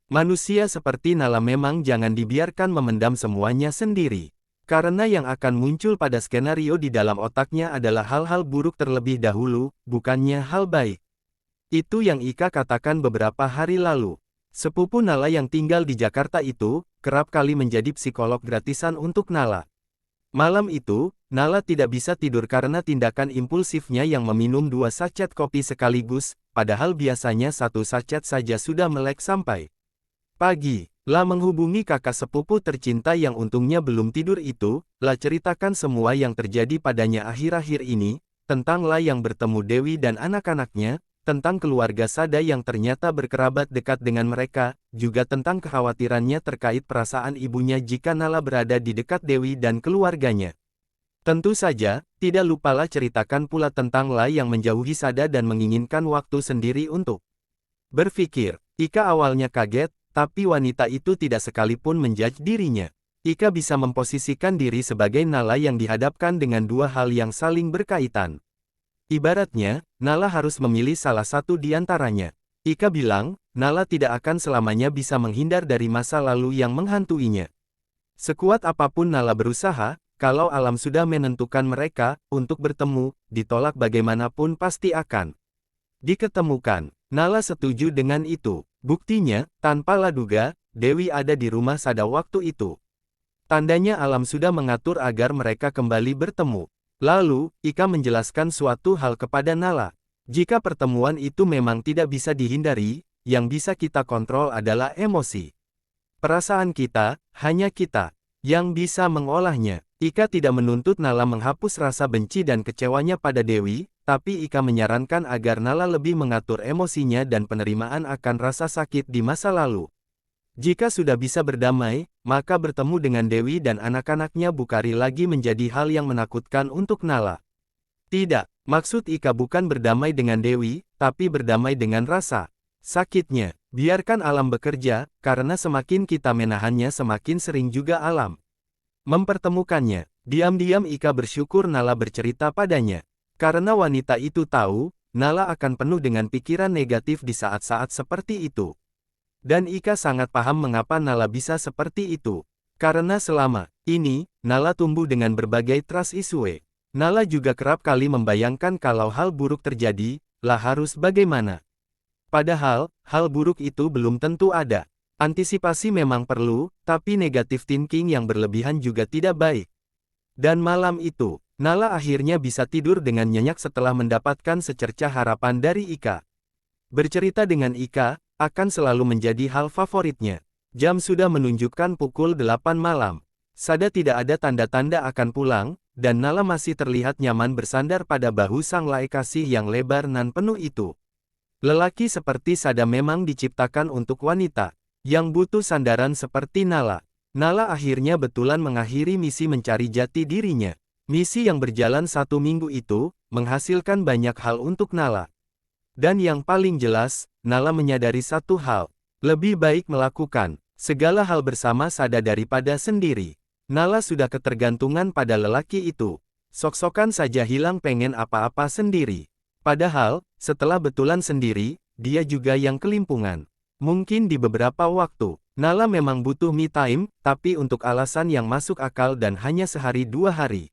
Manusia seperti Nala memang jangan dibiarkan memendam semuanya sendiri. Karena yang akan muncul pada skenario di dalam otaknya adalah hal-hal buruk terlebih dahulu, bukannya hal baik. Itu yang Ika katakan beberapa hari lalu. Sepupu Nala yang tinggal di Jakarta itu, kerap kali menjadi psikolog gratisan untuk Nala. Malam itu, Nala tidak bisa tidur karena tindakan impulsifnya yang meminum 2 sachet kopi sekaligus, padahal biasanya 1 sachet saja sudah melek sampai pagi. La menghubungi kakak sepupu tercinta yang untungnya belum tidur itu, La ceritakan semua yang terjadi padanya akhir-akhir ini, tentang La yang bertemu Dewi dan anak-anaknya, tentang keluarga Sada yang ternyata berkerabat dekat dengan mereka, juga tentang kekhawatirannya terkait perasaan ibunya jika Nala berada di dekat Dewi dan keluarganya. Tentu saja, tidak lupa La ceritakan pula tentang La yang menjauhi Sada dan menginginkan waktu sendiri untuk berpikir. Ika awalnya kaget, tapi wanita itu tidak sekalipun menjudge dirinya. Ika bisa memposisikan diri sebagai Nala yang dihadapkan dengan 2 hal yang saling berkaitan. Ibaratnya, Nala harus memilih salah satu di antaranya. Ika bilang, Nala tidak akan selamanya bisa menghindar dari masa lalu yang menghantuinya. Sekuat apapun Nala berusaha, kalau alam sudah menentukan mereka untuk bertemu, ditolak bagaimanapun pasti akan diketemukan. Nala setuju dengan itu. Buktinya, tanpa La duga, Dewi ada di rumah Sada waktu itu. Tandanya alam sudah mengatur agar mereka kembali bertemu. Lalu, Ika menjelaskan suatu hal kepada Nala. Jika pertemuan itu memang tidak bisa dihindari, yang bisa kita kontrol adalah emosi. Perasaan kita, hanya kita, yang bisa mengolahnya. Ika tidak menuntut Nala menghapus rasa benci dan kecewanya pada Dewi, tapi Ika menyarankan agar Nala lebih mengatur emosinya dan penerimaan akan rasa sakit di masa lalu. Jika sudah bisa berdamai, maka bertemu dengan Dewi dan anak-anaknya Bukari lagi menjadi hal yang menakutkan untuk Nala. Tidak, maksud Ika bukan berdamai dengan Dewi, tapi berdamai dengan rasa sakitnya. Biarkan alam bekerja, karena semakin kita menahannya semakin sering juga alam mempertemukannya. Diam-diam Ika bersyukur Nala bercerita padanya. Karena wanita itu tahu, Nala akan penuh dengan pikiran negatif di saat-saat seperti itu. Dan Ika sangat paham mengapa Nala bisa seperti itu. Karena selama ini, Nala tumbuh dengan berbagai trust issue. Nala juga kerap kali membayangkan kalau hal buruk terjadi, lah harus bagaimana. Padahal, hal buruk itu belum tentu ada. Antisipasi memang perlu, tapi negative thinking yang berlebihan juga tidak baik. Dan malam itu, Nala akhirnya bisa tidur dengan nyenyak setelah mendapatkan secercah harapan dari Ika. Bercerita dengan Ika akan selalu menjadi hal favoritnya. Jam sudah menunjukkan pukul 8 malam. Sada tidak ada tanda-tanda akan pulang, dan Nala masih terlihat nyaman bersandar pada bahu sang lelaki kasih yang lebar nan penuh itu. Lelaki seperti Sada memang diciptakan untuk wanita yang butuh sandaran seperti Nala. Nala akhirnya betulan mengakhiri misi mencari jati dirinya. Misi yang berjalan 1 minggu itu, menghasilkan banyak hal untuk Nala. Dan yang paling jelas, Nala menyadari satu hal. Lebih baik melakukan segala hal bersama Sada daripada sendiri. Nala sudah ketergantungan pada lelaki itu. Sok-sokan saja hilang pengen apa-apa sendiri. Padahal, setelah betulan sendiri, dia juga yang kelimpungan. Mungkin di beberapa waktu, Nala memang butuh me time, tapi untuk alasan yang masuk akal dan hanya sehari 2 hari.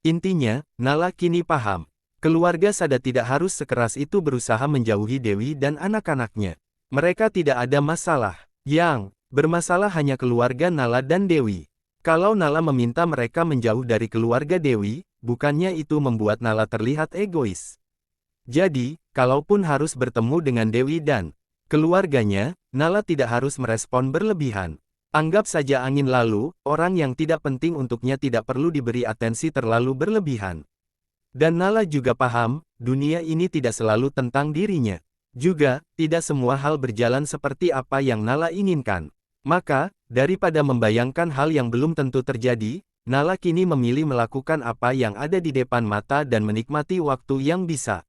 Intinya, Nala kini paham. Keluarga Sada tidak harus sekeras itu berusaha menjauhi Dewi dan anak-anaknya. Mereka tidak ada masalah. Yang bermasalah hanya keluarga Nala dan Dewi. Kalau Nala meminta mereka menjauh dari keluarga Dewi, bukannya itu membuat Nala terlihat egois. Jadi, kalaupun harus bertemu dengan Dewi dan keluarganya, Nala tidak harus merespon berlebihan. Anggap saja angin lalu, orang yang tidak penting untuknya tidak perlu diberi atensi terlalu berlebihan. Dan Nala juga paham, dunia ini tidak selalu tentang dirinya. Juga, tidak semua hal berjalan seperti apa yang Nala inginkan. Maka, daripada membayangkan hal yang belum tentu terjadi, Nala kini memilih melakukan apa yang ada di depan mata dan menikmati waktu yang bisa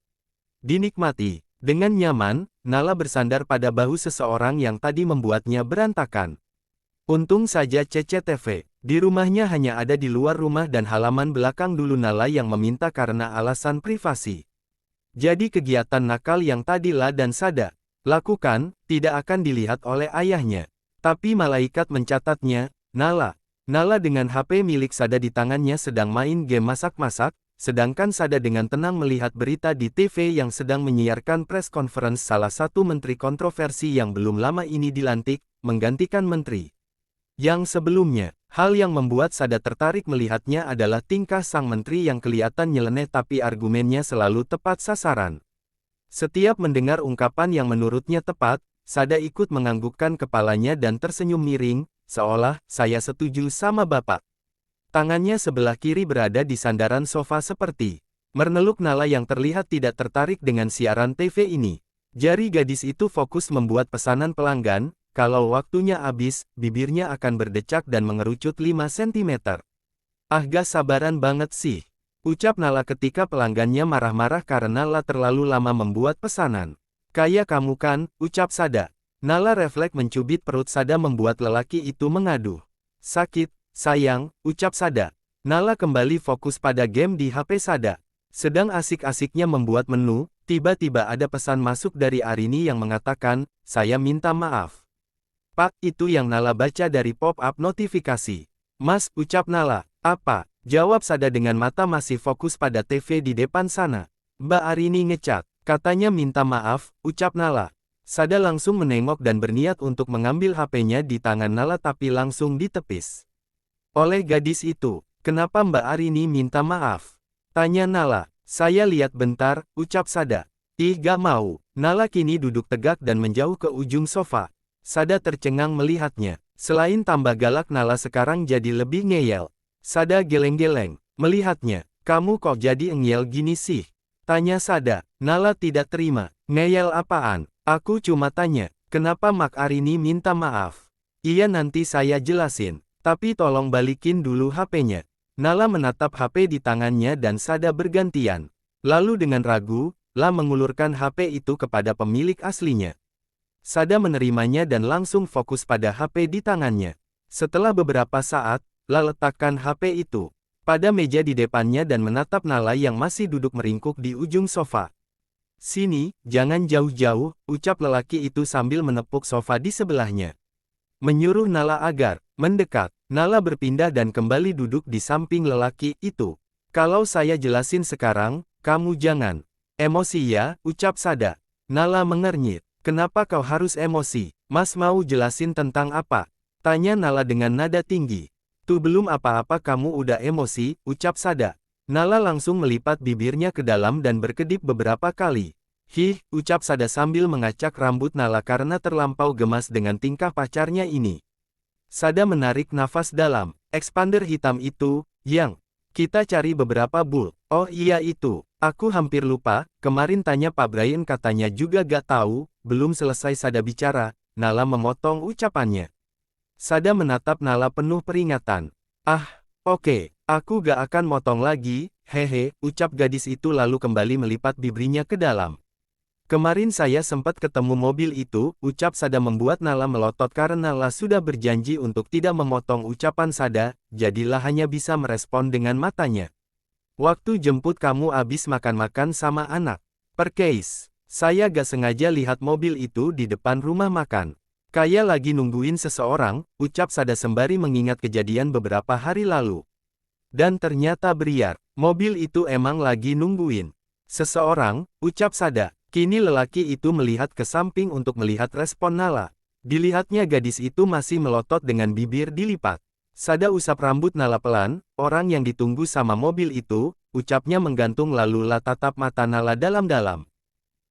dinikmati. Dengan nyaman, Nala bersandar pada bahu seseorang yang tadi membuatnya berantakan. Untung saja CCTV di rumahnya hanya ada di luar rumah dan halaman belakang dulu Nala yang meminta karena alasan privasi. Jadi kegiatan nakal yang tadi La dan Sada lakukan, tidak akan dilihat oleh ayahnya. Tapi malaikat mencatatnya, Nala. Nala dengan HP milik Sada di tangannya sedang main game masak-masak, sedangkan Sada dengan tenang melihat berita di TV yang sedang menyiarkan press conference salah satu menteri kontroversi yang belum lama ini dilantik, menggantikan menteri yang sebelumnya. Hal yang membuat Sada tertarik melihatnya adalah tingkah sang menteri yang kelihatan nyeleneh tapi argumennya selalu tepat sasaran. Setiap mendengar ungkapan yang menurutnya tepat, Sada ikut menganggukkan kepalanya dan tersenyum miring, seolah, saya setuju sama Bapak. Tangannya sebelah kiri berada di sandaran sofa seperti mermeluk Nala yang terlihat tidak tertarik dengan siaran TV ini. Jari gadis itu fokus membuat pesanan pelanggan, kalau waktunya habis, bibirnya akan berdecak dan mengerucut 5 cm. Ah gak sabaran banget sih, ucap Nala ketika pelanggannya marah-marah karena terlalu lama membuat pesanan. Kayak kamu kan, ucap Sada. Nala refleks mencubit perut Sada membuat lelaki itu mengaduh. Sakit, sayang, ucap Sada. Nala kembali fokus pada game di HP Sada. Sedang asik-asiknya membuat menu, tiba-tiba ada pesan masuk dari Arini yang mengatakan, saya minta maaf. Pak, itu yang Nala baca dari pop-up notifikasi. Mas, ucap Nala. Apa? Jawab Sada dengan mata masih fokus pada TV di depan sana. Mbak Arini ngecat. Katanya minta maaf, ucap Nala. Sada langsung menengok dan berniat untuk mengambil HP-nya di tangan Nala tapi langsung ditepis oleh gadis itu. Kenapa Mbak Arini minta maaf? Tanya Nala. Saya lihat bentar, ucap Sada. Ih gak mau. Nala kini duduk tegak dan menjauh ke ujung sofa. Sada tercengang melihatnya. Selain tambah galak Nala sekarang jadi lebih ngeyel. Sada geleng-geleng melihatnya. Kamu kok jadi ngeyel gini sih? Tanya Sada. Nala tidak terima. Ngeyel apaan? Aku cuma tanya, kenapa Mak Arini minta maaf? Iya nanti saya jelasin. Tapi tolong balikin dulu HP-nya. Nala menatap HP di tangannya dan Sada bergantian. Lalu dengan ragu, mengulurkan HP itu kepada pemilik aslinya. Sada menerimanya dan langsung fokus pada HP di tangannya. Setelah beberapa saat, letakkan HP itu pada meja di depannya dan menatap Nala yang masih duduk meringkuk di ujung sofa. Sini, jangan jauh-jauh, ucap lelaki itu sambil menepuk sofa di sebelahnya. Menyuruh Nala agar mendekat. Nala berpindah dan kembali duduk di samping lelaki itu. Kalau saya jelasin sekarang, kamu jangan emosi ya, ucap Sada. Nala mengernyit. Kenapa kau harus emosi? Mas mau jelasin tentang apa? Tanya Nala dengan nada tinggi. Tuh belum apa-apa kamu udah emosi, ucap Sada. Nala langsung melipat bibirnya ke dalam dan berkedip beberapa kali. Hih, ucap Sada sambil mengacak rambut Nala karena terlampau gemas dengan tingkah pacarnya ini. Sada menarik nafas dalam. Expander hitam itu, yang kita cari beberapa bull. Oh iya itu. Aku hampir lupa, kemarin tanya Pak Brian katanya juga gak tahu. Belum selesai Sada bicara, Nala memotong ucapannya. Sada menatap Nala penuh peringatan. Ah, oke, aku gak akan motong lagi, hehe, ucap gadis itu lalu kembali melipat bibirnya ke dalam. Kemarin saya sempat ketemu mobil itu, ucap Sada membuat Nala melotot karena Nala sudah berjanji untuk tidak memotong ucapan Sada, jadilah hanya bisa merespon dengan matanya. Waktu jemput kamu abis makan-makan sama anak. Percase. Saya gak sengaja lihat mobil itu di depan rumah makan. Kayak lagi nungguin seseorang, ucap Sada sembari mengingat kejadian beberapa hari lalu. Dan ternyata benar, mobil itu emang lagi nungguin seseorang, ucap Sada. Kini lelaki itu melihat ke samping untuk melihat respon Nala. Dilihatnya gadis itu masih melotot dengan bibir dilipat. Sada usap rambut Nala pelan, orang yang ditunggu sama mobil itu, ucapnya menggantung lalu tatap mata Nala dalam-dalam.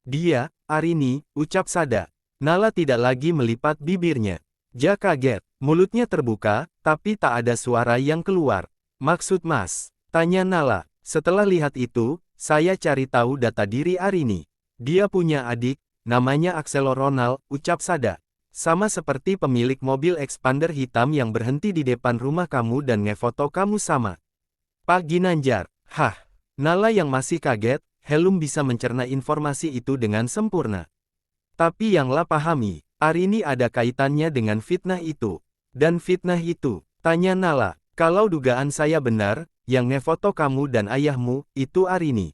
Dia, Arini, ucap Sada. Nala tidak lagi melipat bibirnya. Ja kaget, mulutnya terbuka, tapi tak ada suara yang keluar. Maksud Mas? Tanya Nala. Setelah lihat itu, saya cari tahu data diri Arini. Dia punya adik, namanya Axel Ronald, ucap Sada. Sama seperti pemilik mobil expander hitam yang berhenti di depan rumah kamu dan ngefoto kamu sama Pak Ginanjar. Hah? Nala yang masih kaget, Helum bisa mencerna informasi itu dengan sempurna. Tapi yang pahami, Arini ada kaitannya dengan fitnah itu. Dan fitnah itu, tanya Nala, kalau dugaan saya benar, yang ngefoto kamu dan ayahmu, itu Arini.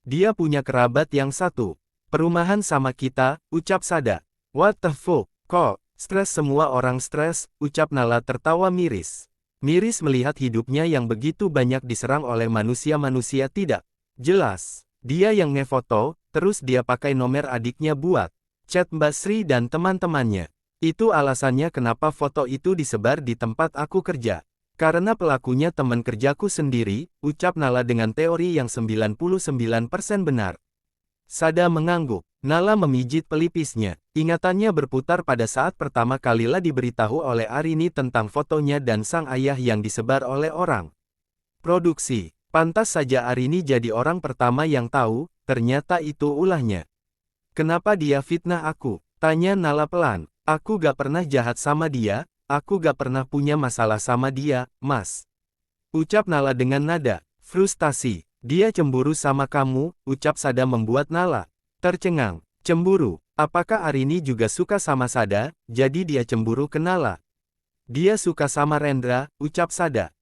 Dia punya kerabat yang satu. Perumahan sama kita, ucap Sada. What the fuck? Kok, stres semua orang stres, ucap Nala tertawa miris. Miris melihat hidupnya yang begitu banyak diserang oleh manusia-manusia tidak jelas. Dia yang ngefoto, terus dia pakai nomor adiknya buat chat Mbak Sri dan teman-temannya. Itu alasannya kenapa foto itu disebar di tempat aku kerja. Karena pelakunya teman kerjaku sendiri, ucap Nala dengan teori yang 99% benar. Sada mengangguk. Nala memijit pelipisnya. Ingatannya berputar pada saat pertama kalilah diberitahu oleh Arini tentang fotonya dan sang ayah yang disebar oleh orang produksi. Pantas saja Arini jadi orang pertama yang tahu, ternyata itu ulahnya. Kenapa dia fitnah aku? Tanya Nala pelan. Aku gak pernah jahat sama dia, aku gak pernah punya masalah sama dia, Mas. Ucap Nala dengan nada frustasi. Dia cemburu sama kamu, ucap Sada membuat Nala tercengang. Cemburu? Apakah Arini juga suka sama Sada, jadi dia cemburu ke Nala? Dia suka sama Rendra, ucap Sada.